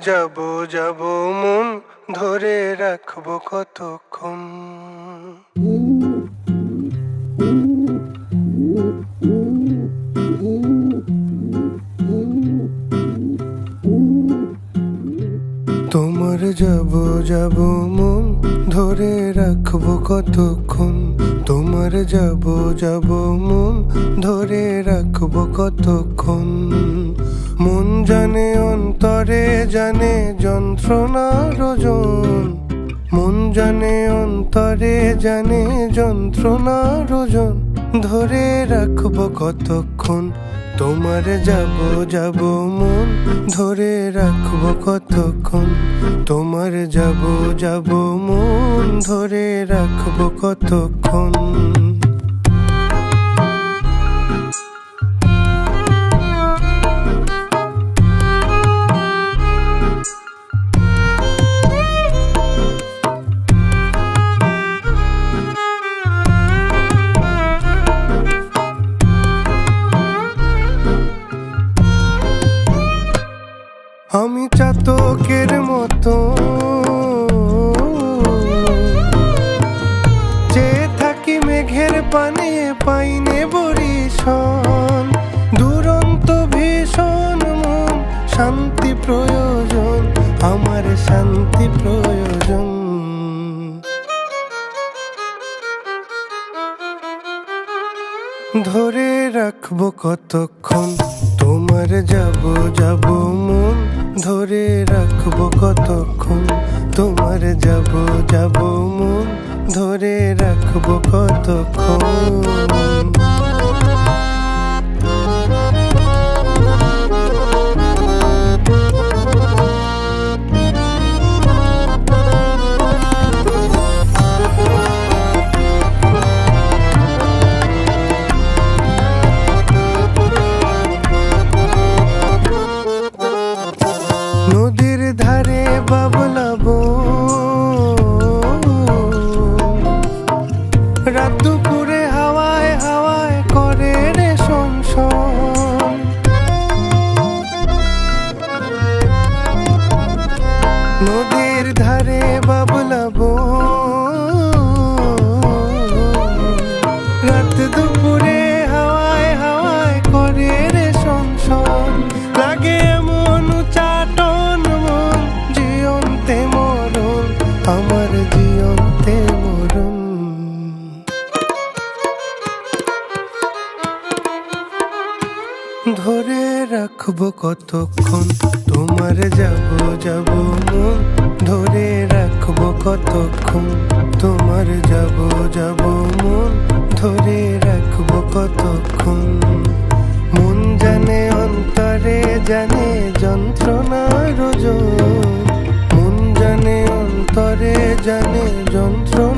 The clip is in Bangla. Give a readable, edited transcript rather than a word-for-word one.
যাব যাব মন ধরে রাখবো কতক্ষণ। তোমার যাব যাব মন ধরে রাখবো কতক্ষণ। তোমার যাব যাব মন ধরে রাখবো কতক্ষণ। মন জানে অন্তরে জানে যন্ত্রণার ওজন। মন জানে অন্তরে জানে যন্ত্রণার ওজন। ধরে রাখবো কতক্ষণ। তোমার যাব যাব মন ধরে রাখবো কতক্ষণ। তোমার যাব যাব মন ধরে রাখবো কতক্ষণ। আমি চাতকের মতো চেয়ে থাকি মেঘের পানে, পাইনে বরিশন। দুরন্ত ভীষণ মন শান্তি প্রয়োজন, আমার শান্তি প্রয়োজন। ধরে রাখবো কতক্ষণ। তোমার যাব যাব মন ধরে রাখবো কতক্ষণ। তোমার যাব যাব মন ধরে রাখবো কতক্ষণ। নদীর ধারে বাবলাবো রাত দুপুরে হাওয়ায় হাওয়ায় করে রে শোন। নদীর ধারে বাবলাবো রাত দুপুরে হাওয়ায় হাওয়ায় করে রে শোন। লাগে এমন চাটন মন জিয়ন্তে মরণ, আমার জিয়ন্তে মরণ। ধরে রাখবো কতক্ষণ। তোমার যাব যাব মন ধরে রাখবো কতক্ষণ। তোমার যাব যাব মন ধরে রাখবো কতক্ষণ। মন জানে অন্তরে জানে যন্ত্রণার ওজন। মন জানে অন্তরে জানে যন্ত্রণা।